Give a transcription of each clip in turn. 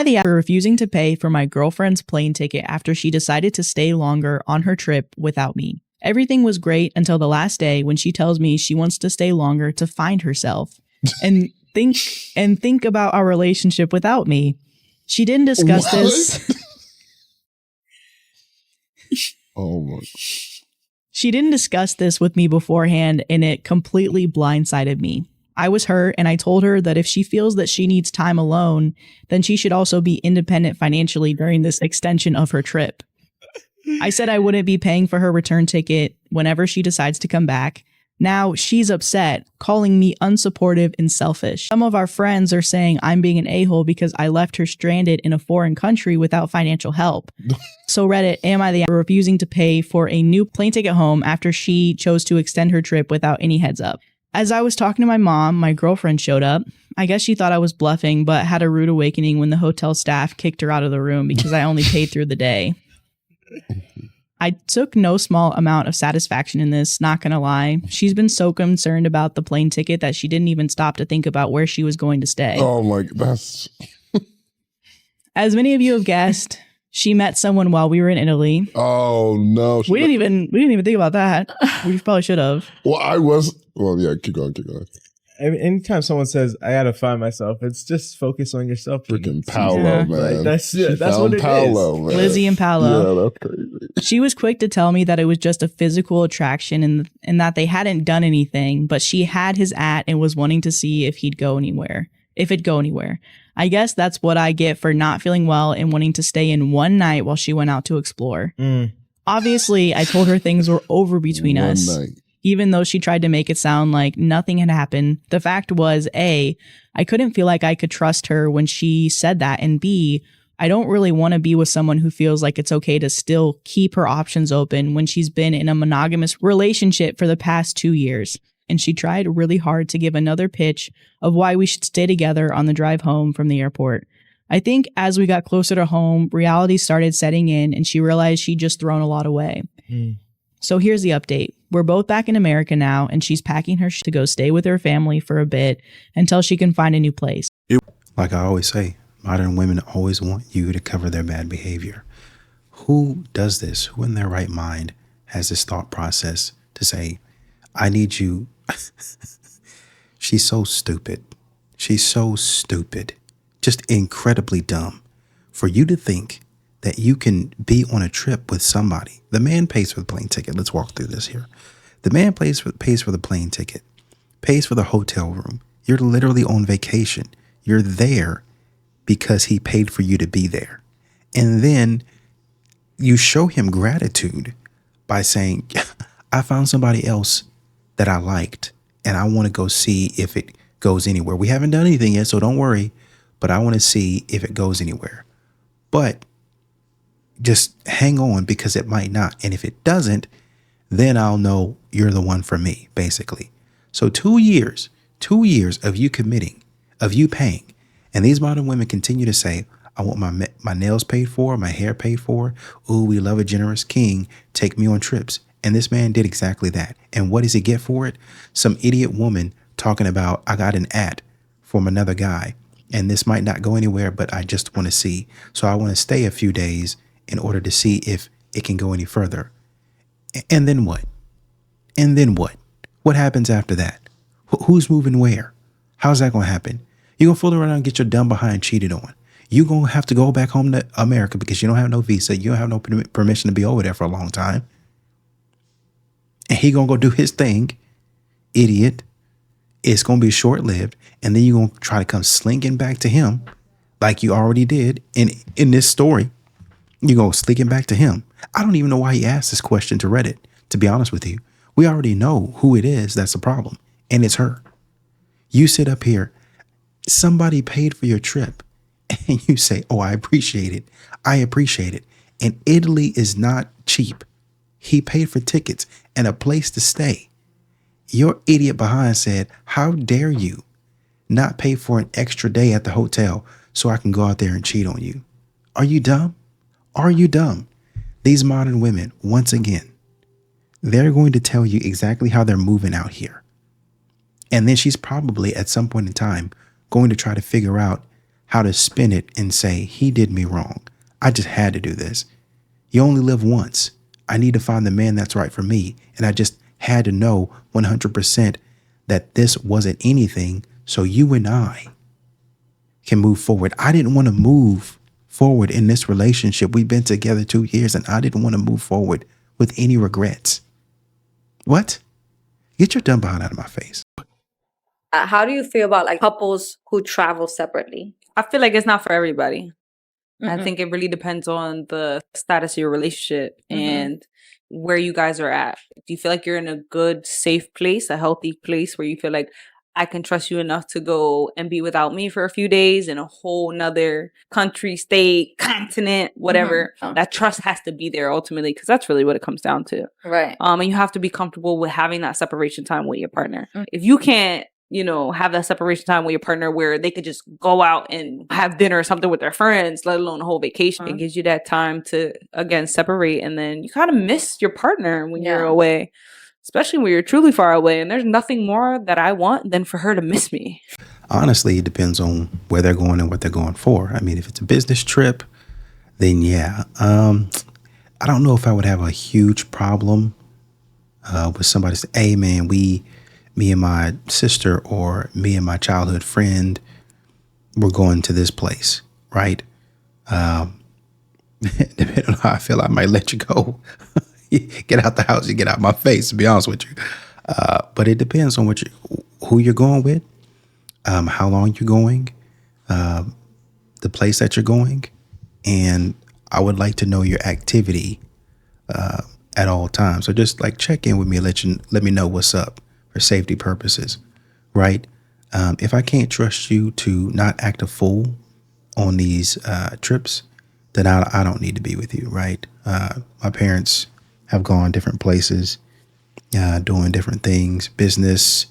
I the for refusing to pay for my girlfriend's plane ticket after she decided to stay longer on her trip without me. Everything was great until the last day when she tells me she wants to stay longer to find herself and think about our relationship without me. She didn't discuss this. Oh my. She didn't discuss this with me beforehand, and it completely blindsided me. I was hurt, and I told her that if she feels that she needs time alone, then she should also be independent financially during this extension of her trip. I said I wouldn't be paying for her return ticket whenever she decides to come back. Now she's upset, calling me unsupportive and selfish. Some of our friends are saying I'm being an a-hole because I left her stranded in a foreign country without financial help. So Reddit, am I the for refusing to pay for a new plane ticket home after she chose to extend her trip without any heads up? As I was talking to my mom, my girlfriend showed up. I guess she thought I was bluffing, but had a rude awakening when the hotel staff kicked her out of the room because I only paid through the day. I took no small amount of satisfaction in this, not gonna lie. She's been so concerned about the plane ticket that she didn't even stop to think about where she was going to stay. Oh my, that's... As many of you have guessed, she met someone while we were in Italy. Oh no. We didn't even think about that. We probably should have. Well, yeah, keep going. Anytime someone says, I gotta find myself, it's just focus on yourself. Freaking Paolo, Yeah. man. Like, that's what it Paolo, is. man. Lizzie and Paolo. Yeah, that's crazy. She was quick to tell me that it was just a physical attraction and that they hadn't done anything, but she had his and was wanting to see if it'd go anywhere. I guess that's what I get for not feeling well and wanting to stay in one night while she went out to explore. Obviously, I told her things were over between us. Night. Even though she tried to make it sound like nothing had happened, the fact was, A, I couldn't feel like I could trust her when she said that, and B, I don't really want to be with someone who feels like it's okay to still keep her options open when she's been in a monogamous relationship for the past 2 years. And she tried really hard to give another pitch of why we should stay together on the drive home from the airport. I think as we got closer to home, reality started setting in and she realized she'd just thrown a lot away. So here's the update. We're both back in America now, and she's packing her to go stay with her family for a bit until she can find a new place. Like I always say, modern women always want you to cover their bad behavior. Who does this? Who in their right mind has this thought process to say, I need you? She's so stupid. She's so stupid. Just incredibly dumb. For you to think that you can be on a trip with somebody. The man pays for the plane ticket. Let's walk through this here. The man pays for the plane ticket, pays for the hotel room. You're literally on vacation. You're there because he paid for you to be there. And then you show him gratitude by saying, I found somebody else that I liked and I want to go see if it goes anywhere. We haven't done anything yet, so don't worry, but I want to see if it goes anywhere. But just hang on because it might not. And if it doesn't, then I'll know you're the one for me, basically. So 2 years of you committing, of you paying. And these modern women continue to say, I want my nails paid for, my hair paid for. Ooh, we love a generous king. Take me on trips. And this man did exactly that. And what does he get for it? Some idiot woman talking about, I got an from another guy. And this might not go anywhere, but I just want to see. So I want to stay a few days in order to see if it can go any further. And then what? And then what? What happens after that? Who's moving where? How's that going to happen? You're going to fool around and get your dumb behind cheated on. You're going to have to go back home to America because you don't have no visa. You don't have no permission to be over there for a long time. And he going to go do his thing. Idiot. It's going to be short-lived. And then you're going to try to come slinking back to him like you already did in this story. You go slinking back to him. I don't even know why he asked this question to Reddit, to be honest with you. We already know who it is that's the problem, and it's her. You sit up here, somebody paid for your trip, and you say, oh, I appreciate it. I appreciate it. And Italy is not cheap. He paid for tickets and a place to stay. Your idiot behind said, how dare you not pay for an extra day at the hotel so I can go out there and cheat on you? Are you dumb? Are you dumb? These modern women, once again, they're going to tell you exactly how they're moving out here. And then she's probably at some point in time going to try to figure out how to spin it and say, he did me wrong. I just had to do this. You only live once. I need to find the man that's right for me. And I just had to know 100% that this wasn't anything. So you and I can move forward. I didn't want to move forward in this relationship. We've been together 2 years and I didn't want to move forward with any regrets. What? Get your dumb behind out of my face. How do you feel about like couples who travel separately? I feel like it's not for everybody. I Mhm. think it really depends on the status of your relationship Mhm. and where you guys are at. Do you feel like you're in a good, safe place, a healthy place where you feel like I can trust you enough to go and be without me for a few days in a whole nother country, state, continent, whatever? Oh. That trust has to be there ultimately because that's really what it comes down to. Right. And you have to be comfortable with having that separation time with your partner. Mm. If you can't, have that separation time with your partner where they could just go out and have dinner or something with their friends, let alone a whole vacation, Uh-huh. it gives you that time to, again, separate. And then you kind of miss your partner when you're Yeah. away, especially when you're truly far away. And there's nothing more that I want than for her to miss me. Honestly, it depends on where they're going and what they're going for. I mean, if it's a business trip, then yeah. I don't know if I would have a huge problem with somebody saying, hey, man, me and my sister or me and my childhood friend, we're going to this place, right? Depending on how I feel, I might let you go. Get out the house, you get out my face, to be honest with you. But it depends on who you're going with, how long you're going, the place that you're going. And I would like to know your activity at all times. So just like check in with me, let me know what's up for safety purposes, right? If I can't trust you to not act a fool on these trips, then I don't need to be with you, right? My parents have gone different places, doing different things, business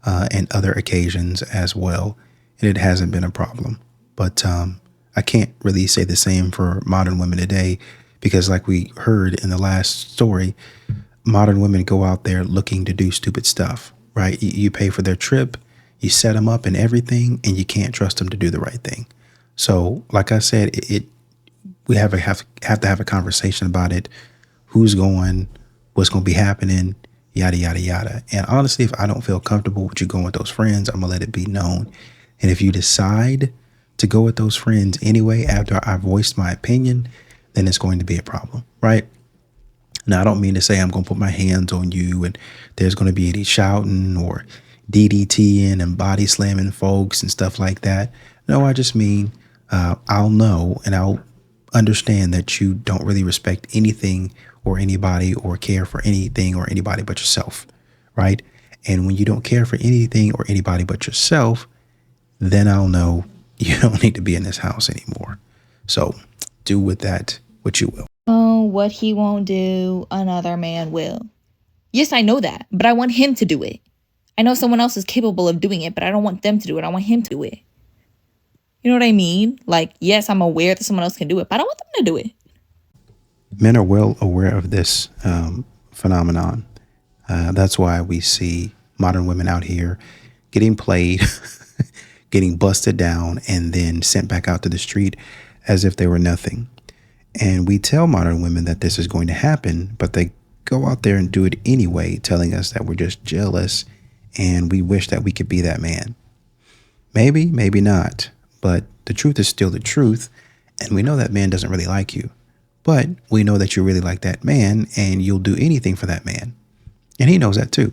and other occasions as well, and it hasn't been a problem. But I can't really say the same for modern women today because like we heard in the last story, modern women go out there looking to do stupid stuff, right? You pay for their trip, you set them up and everything, and you can't trust them to do the right thing. So like I said, we have to have a conversation about it. Who's going, what's going to be happening, yada, yada, yada. And honestly, if I don't feel comfortable with you going with those friends, I'm going to let it be known. And if you decide to go with those friends anyway, after I voiced my opinion, then it's going to be a problem, right? Now, I don't mean to say I'm going to put my hands on you and there's going to be any shouting or DDTing and body slamming folks and stuff like that. No, I just mean I'll know and I'll understand that you don't really respect anything or anybody or care for anything or anybody but yourself, right? And when you don't care for anything or anybody but yourself, then I'll know you don't need to be in this house anymore. So do with that what you will. Oh, what he won't do, another man will. Yes, I know that, but I want him to do it. I know someone else is capable of doing it, but I don't want them to do it. I want him to do it. You know what I mean? Like, yes, I'm aware that someone else can do it, but I don't want them to do it. Men are well aware of this phenomenon. That's why we see modern women out here getting played, getting busted down, and then sent back out to the street as if they were nothing. And we tell modern women that this is going to happen, but they go out there and do it anyway, telling us that we're just jealous and we wish that we could be that man. Maybe, maybe not. But the truth is still the truth. And we know that man doesn't really like you. But we know that you really like that man and you'll do anything for that man. And he knows that too.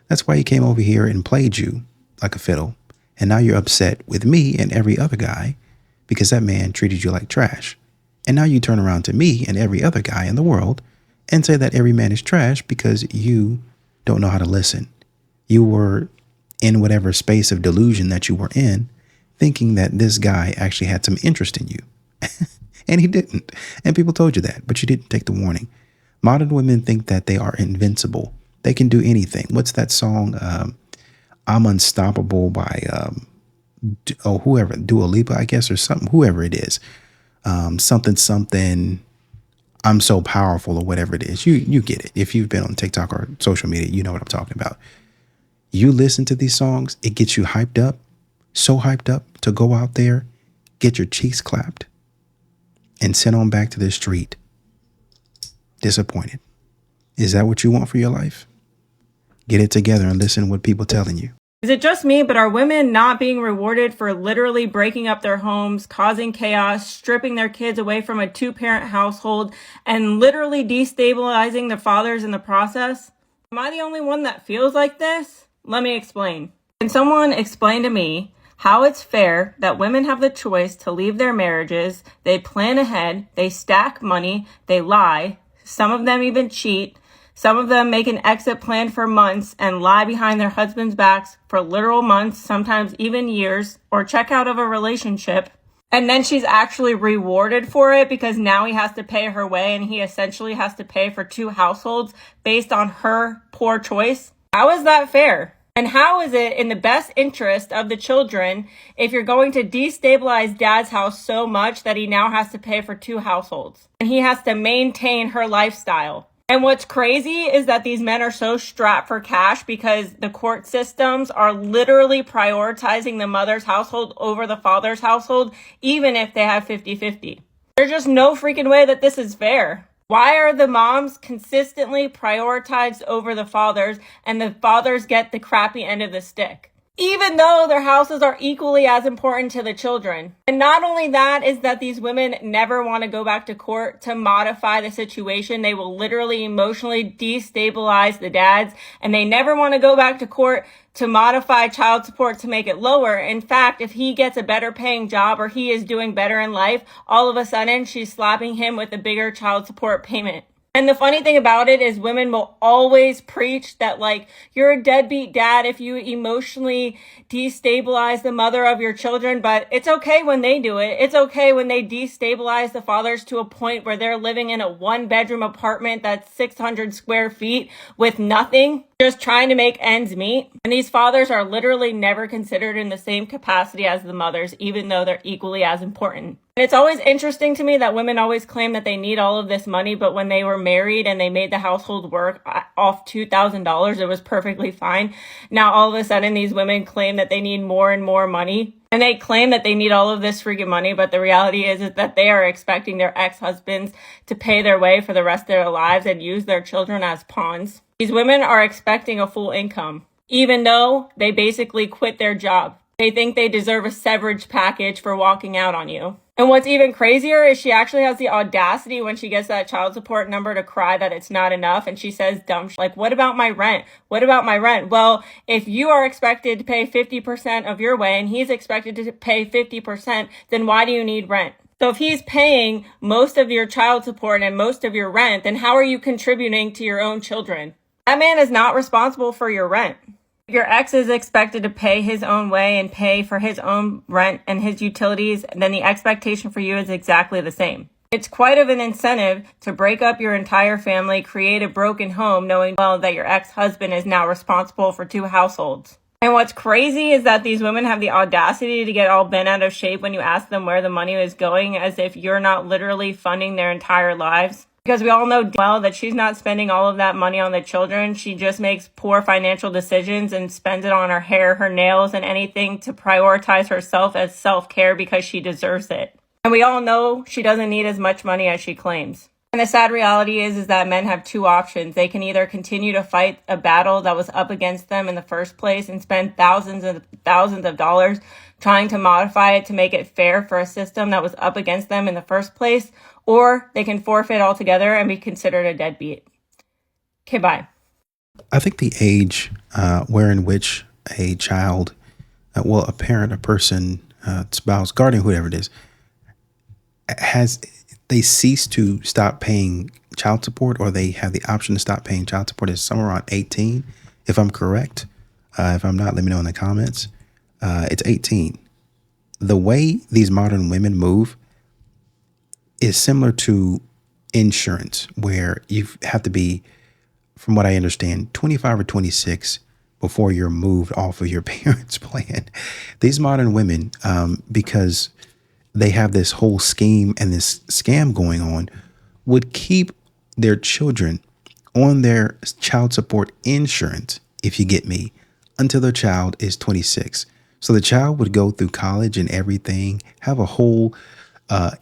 That's why he came over here and played you like a fiddle. And now you're upset with me and every other guy because that man treated you like trash. And now you turn around to me and every other guy in the world and say that every man is trash because you don't know how to listen. You were in whatever space of delusion that you were in, thinking that this guy actually had some interest in you. And he didn't. And people told you that, but you didn't take the warning. Modern women think that they are invincible. They can do anything. What's that song? I'm Unstoppable by whoever, Dua Lipa, I guess, or something, whoever it is. Something, I'm so powerful or whatever it is. You get it. If you've been on TikTok or social media, you know what I'm talking about. You listen to these songs, it gets you hyped up, so hyped up to go out there get your cheeks clapped, and sent on back to the street disappointed. Is that what you want for your life? Get it together and listen to what people telling you. Is it just me, but are women not being rewarded for literally breaking up their homes, causing chaos, stripping their kids away from a two-parent household, and literally destabilizing the fathers in the process? Am I the only one that feels like this? Let me explain. Can someone explain to me how it's fair that women have the choice to leave their marriages, they plan ahead, they stack money, they lie, some of them even cheat, some of them make an exit plan for months and lie behind their husbands' backs for literal months, sometimes even years, or check out of a relationship. And then she's actually rewarded for it because now he has to pay her way and he essentially has to pay for two households based on her poor choice. How is that fair? And how is it in the best interest of the children if you're going to destabilize dad's house so much that he now has to pay for two households and he has to maintain her lifestyle? And what's crazy is that these men are so strapped for cash because the court systems are literally prioritizing the mother's household over the father's household, even if they have 50-50. There's just no freaking way that this is fair. Why are the moms consistently prioritized over the fathers and the fathers get the crappy end of the stick? Even though their houses are equally as important to the children. And not only that is that these women never want to go back to court to modify the situation. They will literally emotionally destabilize the dads, and they never want to go back to court to modify child support to make it lower. In fact, if he gets a better paying job or he is doing better in life, all of a sudden she's slapping him with a bigger child support payment. And the funny thing about it is women will always preach that, like, you're a deadbeat dad if you emotionally destabilize the mother of your children, but it's okay when they do it. It's okay when they destabilize the fathers to a point where they're living in a 1-bedroom apartment that's 600 square feet with nothing, just trying to make ends meet. And these fathers are literally never considered in the same capacity as the mothers, even though they're equally as important. And it's always interesting to me that women always claim that they need all of this money, but when they were married and they made the household work off $2,000, it was perfectly fine. Now all of a sudden these women claim that they need more and more money. And they claim that they need all of this freaking money, but the reality is that they are expecting their ex-husbands to pay their way for the rest of their lives and use their children as pawns. These women are expecting a full income, even though they basically quit their job. They think they deserve a severance package for walking out on you. And what's even crazier is she actually has the audacity when she gets that child support number to cry that it's not enough. And she says dumb shit like, what about my rent? What about my rent? Well, if you are expected to pay 50% of your way and he's expected to pay 50%, then why do you need rent? So if he's paying most of your child support and most of your rent, then how are you contributing to your own children? That man is not responsible for your rent. Your ex is expected to pay his own way and pay for his own rent and his utilities, then the expectation for you is exactly the same. It's quite of an incentive to break up your entire family, create a broken home, knowing well that your ex-husband is now responsible for two households. And what's crazy is that these women have the audacity to get all bent out of shape when you ask them where the money is going, as if you're not literally funding their entire lives. Because we all know well that she's not spending all of that money on the children. She just makes poor financial decisions and spends it on her hair, her nails, and anything to prioritize herself as self-care because she deserves it. And we all know she doesn't need as much money as she claims. And the sad reality is that men have two options. They can either continue to fight a battle that was up against them in the first place and spend thousands of dollars trying to modify it to make it fair for a system that was up against them in the first place, or they can forfeit altogether and be considered a deadbeat. Okay, bye. I think the age wherein which a child, a parent, a person, spouse, guardian, whoever it is, they cease to stop paying child support, or they have the option to stop paying child support is somewhere around 18, if I'm correct. If I'm not, let me know in the comments. It's 18. The way these modern women move is similar to insurance, where you have to be, from what I understand, 25 or 26 before you're moved off of your parents' plan. These modern women, because they have this whole scheme and this scam going on, would keep their children on their child support insurance, if you get me, until their child is 26. So the child would go through college and everything, have a whole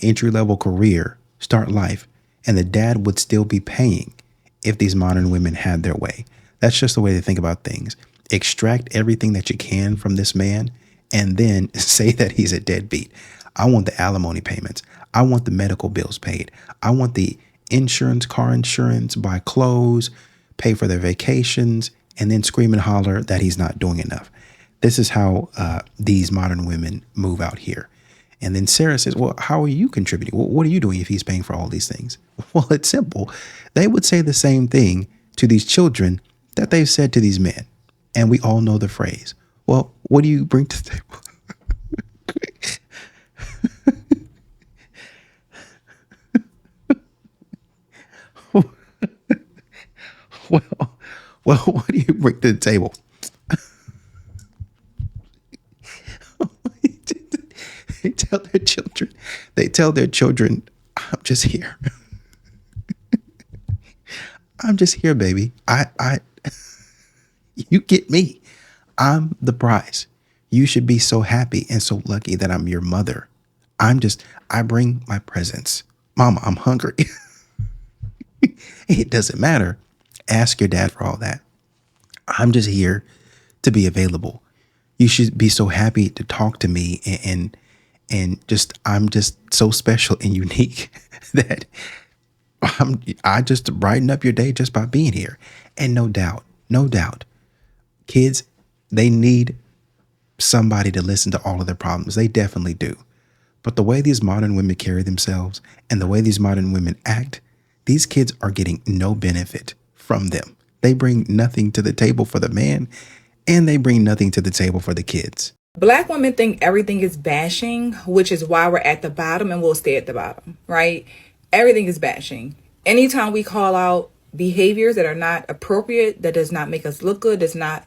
entry level career, start life, and the dad would still be paying if these modern women had their way. That's just the way to think about things. Extract everything that you can from this man and then say that he's a deadbeat. I want the alimony payments. I want the medical bills paid. I want the insurance, car insurance, buy clothes, pay for their vacations, and then scream and holler that he's not doing enough. This is how these modern women move out here. And then Sarah says, well, how are you contributing? Well, what are you doing if he's paying for all these things? Well, it's simple. They would say the same thing to these children that they've said to these men. And we all know the phrase. Well, what do you bring to the table? Well, what do you bring to the table? They tell their children, I'm just here. I'm just here, baby. You get me. I'm the prize. You should be so happy and so lucky that I'm your mother. I bring my presents. Mama, I'm hungry. It doesn't matter. Ask your dad for all that. I'm just here to be available. You should be so happy to talk to me and I'm just so special and unique that I just brighten up your day just by being here. And no doubt, kids, they need somebody to listen to all of their problems. They definitely do. But the way these modern women carry themselves and the way these modern women act, these kids are getting no benefit from them. They bring nothing to the table for the man, and they bring nothing to the table for the kids. Black women think everything is bashing, which is why we're at the bottom and we'll stay at the bottom, right? Everything is bashing. Anytime we call out behaviors that are not appropriate, that does not make us look good, does not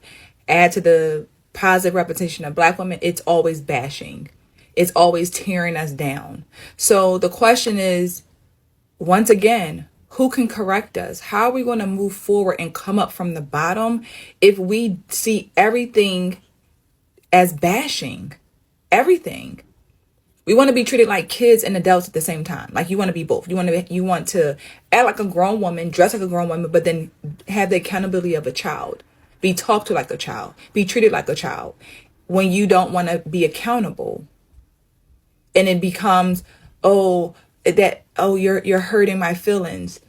add to the positive reputation of Black women, it's always bashing. It's always tearing us down. So the question is, once again, who can correct us? How are we going to move forward and come up from the bottom if we see everything as bashing? Everything. We want to be treated like kids and adults at the same time. Like you want to be both. You want to act like a grown woman, dress like a grown woman, but then have the accountability of a child. Be talked to like a child. Be treated like a child. When you don't want to be accountable, and it becomes, you're hurting my feelings.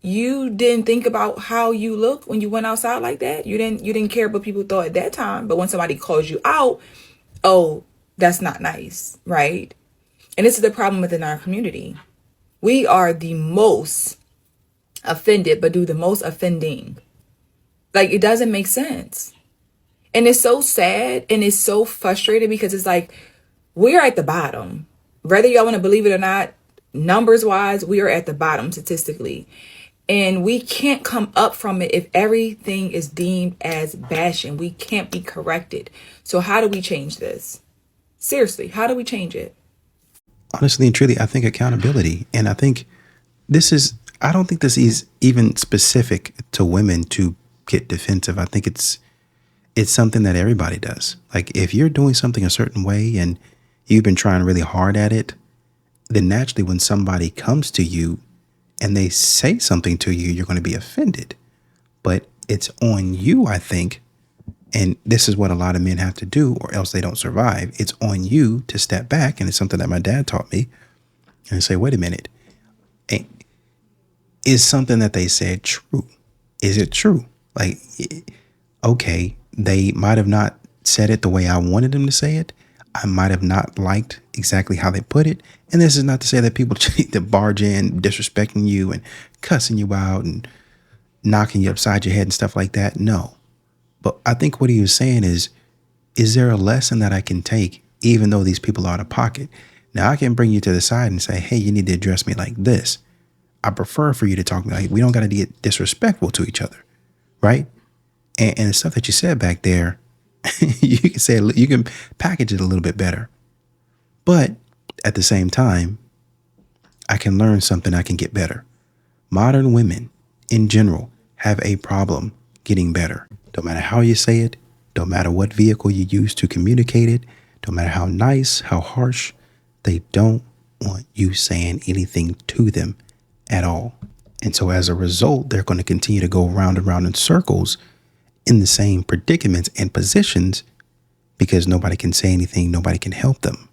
You didn't think about how you look when you went outside like that. You didn't care what people thought at that time. But when somebody calls you out, oh, that's not nice, right? And this is the problem within our community. We are the most offended, but do the most offending. Like, it doesn't make sense. And it's so sad and it's so frustrating because it's like, we're at the bottom. Whether y'all want to believe it or not, numbers wise, we are at the bottom statistically. And we can't come up from it if everything is deemed as bashing. We can't be corrected. So how do we change this? Seriously, how do we change it? Honestly and truly, I think accountability. And I think I don't think this is even specific to women to get defensive. I think it's something that everybody does. Like if you're doing something a certain way and you've been trying really hard at it, then naturally when somebody comes to you and they say something to you, you're going to be offended. But it's on you, I think. And this is what a lot of men have to do or else they don't survive. It's on you to step back. And it's something that my dad taught me and say, wait a minute. Is something that they said true? Is it true? Like, okay, they might have not said it the way I wanted them to say it. I might have not liked exactly how they put it. And this is not to say that people need to barge in, disrespecting you and cussing you out and knocking you upside your head and stuff like that. No. But I think what he was saying is there a lesson that I can take even though these people are out of pocket? Now I can bring you to the side and say, hey, you need to address me like this. I prefer for you to talk to me like, we don't got to get disrespectful to each other. Right. And the stuff that you said back there, you can say, you can package it a little bit better. But at the same time, I can learn something, I can get better. Modern women in general have a problem getting better. No matter how you say it, Don't matter what vehicle you use to communicate it, don't matter how nice, how harsh, they don't want you saying anything to them at all. And so as a result, they're going to continue to go round and round in circles in the same predicaments and positions because nobody can say anything, nobody can help them.